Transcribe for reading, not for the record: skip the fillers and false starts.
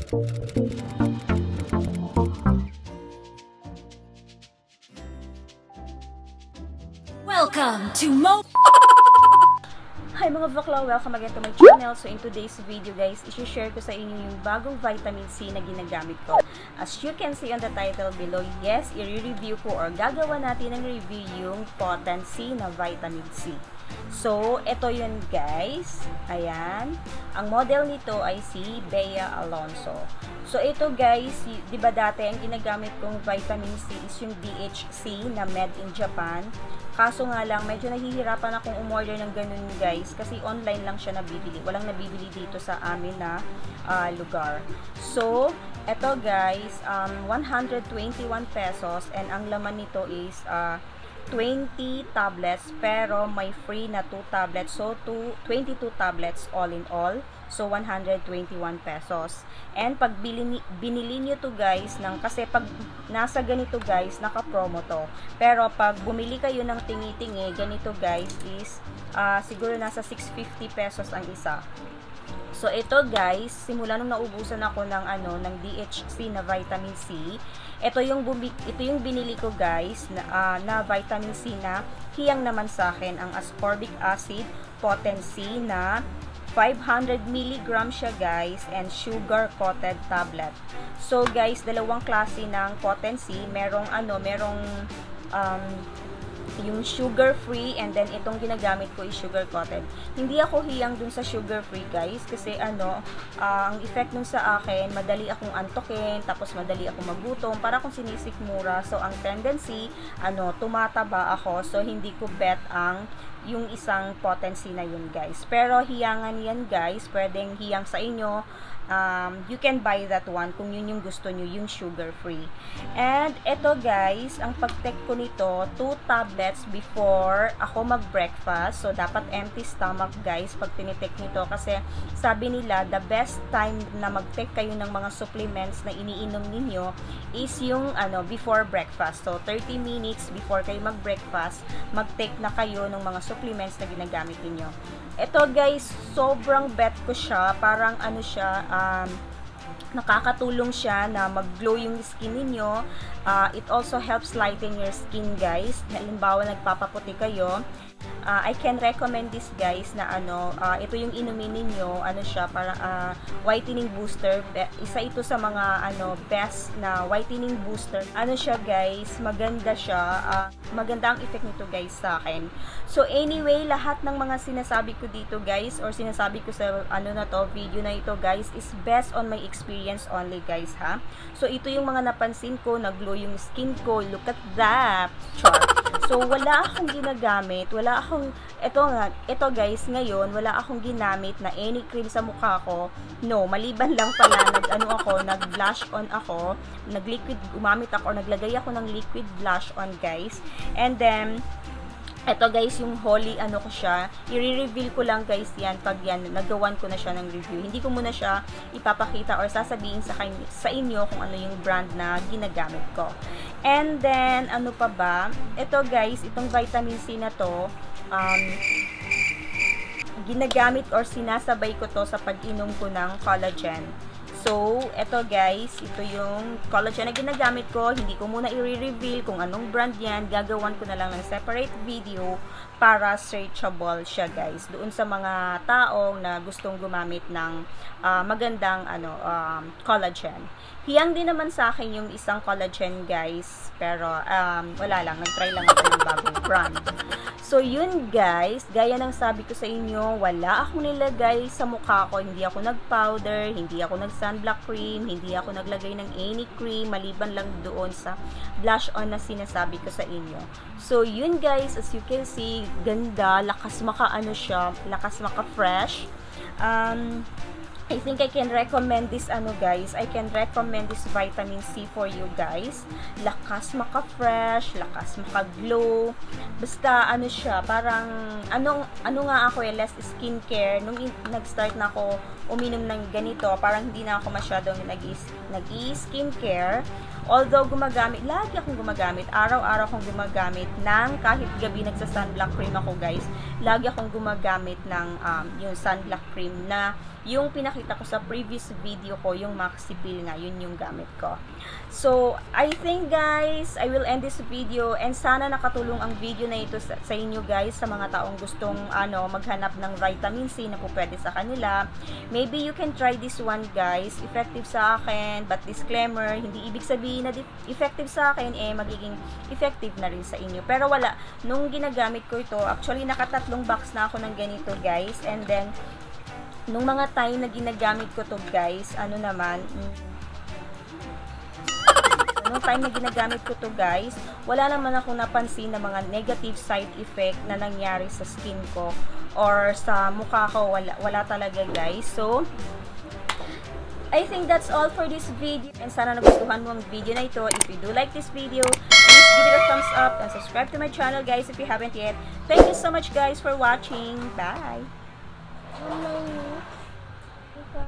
Welcome to Mo. Hi mga bakla! Welcome again to my channel. So in today's video guys, isi-share ko sa inyo yung bagong vitamin C na ginagamit ko. As you can see on the title below, yes, i-review ko or gagawa natin ng review yung potency na vitamin C. So, ito yun guys. Ayan. Ang model nito ay si Bea Alonso. So, ito guys, di ba dati ang ginagamit kong vitamin C is yung DHC na made in Japan. Kaso nga lang, medyo nahihirapan akong umorder ng ganun guys kasi online lang siya nabibili. Walang nabibili dito sa amin na lugar. So, eto guys, 121 pesos and ang laman nito is 20 tablets pero may free na 2 tablets. So, 22 tablets all in all. So, 121 pesos. And pag binili nyo to guys, kasi pag nasa ganito guys, naka-promo to. Pero pag bumili kayo ng tingi-tingi, ganito guys is siguro nasa 650 pesos ang isa. So, ito guys, simula nung naubusan ako ng DHC na vitamin C, ito yung binili ko guys na vitamin C na hiyang naman sa akin ang ascorbic acid potency na 500 mg siya guys and sugar coated tablet. So guys, dalawang klase ng potency, merong yung sugar free and then itong ginagamit ko is sugar coated. Hindi ako hiyang dun sa sugar free guys kasi ang effect nun sa akin, madali akong antokin, tapos madali akong magutom, para akong sinisikmura. So ang tendency, tumataba ako. So hindi ko bet yung isang potency na yun guys. Pero hiyangan yan guys, pwedeng hiyang sa inyo. You can buy that one kung yun yung gusto nyo, yung sugar free. And ito guys, ang pag-take ko nito, 2 tablets before ako mag-breakfast. So dapat empty stomach guys pag tinitake nito kasi sabi nila the best time na mag-take kayo ng mga supplements na iniinom ninyo is yung before breakfast. So 30 minutes before kayo mag-breakfast, mag-take na kayo ng mga supplements na ginagamit niyo. Ito guys, sobrang bet ko siya, parang nakakatulong siya na mag-glow yung skin ninyo. It also helps lighten your skin guys. Halimbawa, nagpapaputi kayo. I can recommend this guys na ito yung inumin ninyo, siya para whitening booster. Isa ito sa mga best na whitening booster. Siya guys, maganda siya. Maganda ang effect nito guys sa akin. So anyway, lahat ng mga sinasabi ko dito guys or sinasabi ko sa video na ito guys is based on my experience only guys ha. So ito yung mga napansin ko, nag-glow yung skin ko. Look at that. Chart. So wala akong ginagamit, ito guys, ngayon, wala akong ginamit na any cream sa mukha ko. No, maliban lang pala, nag-blush on ako, gumamit ako, or naglagay ako ng liquid blush on guys. And then, ito guys, yung Holy ko siya, i-reveal ko lang guys yan pag nagawan ko na siya ng review. Hindi ko muna siya ipapakita or sasabihin sa inyo kung ano yung brand na ginagamit ko. And then, ano pa ba? Ito guys, itong vitamin C na to, ginagamit or sinasabay ko to sa pag-inom ko ng collagen. So, ito guys, ito yung collagen na ginagamit ko. Hindi ko muna i-reveal kung anong brand yan. Gagawan ko na lang ng separate video para searchable siya guys. Doon sa mga taong na gustong gumamit ng magandang collagen. Hiyang din naman sa akin yung isang collagen guys. Pero wala lang, nag-try lang ako ng bagong brand. So yun guys, gaya ng sabi ko sa inyo, wala akong nilagay sa mukha ko. Hindi ako nag-powder, hindi ako nag-sunblock cream, hindi ako naglagay ng any cream, maliban lang doon sa blush on na sinasabi ko sa inyo. So yun guys, as you can see, ganda, lakas siya, lakas maka-fresh. I think I can recommend this guys. I can recommend this vitamin C for you guys. Lakas maka-fresh, lakas maka-glow. Basta siya, parang ano nga ako less skincare nung nag-start na ako uminom ng ganito, parang hindi na ako masyadong nag-skincare. Although lagi akong gumagamit, araw-araw akong gumagamit ng, kahit gabi nagsa-sunblock cream ako guys, lagi akong gumagamit ng yung sunblock cream na yung pinakita ko sa previous video ko, yung Maxipil nga, yun yung gamit ko. So, I think guys, I will end this video and sana nakatulong ang video na ito sa inyo guys, sa mga taong gustong maghanap ng vitamin C na po pwede sa kanila. Maybe you can try this one guys, effective sa akin, but disclaimer, hindi ibig sabihin na effective sa akin, magiging effective na rin sa inyo. Pero wala, nung ginagamit ko ito, actually nakatatlong box na ako ng ganito guys, and then, nung mga time na ginagamit ko to guys, nung time na ginagamit ko to guys, wala naman ako napansin na mga negative side effect na nangyari sa skin ko or sa mukha ko, wala talaga guys. So, I think that's all for this video and sana nagustuhan mo ang video na ito. If you do like this video, please give it a thumbs up and subscribe to my channel guys if you haven't yet. Thank you so much guys for watching. Bye!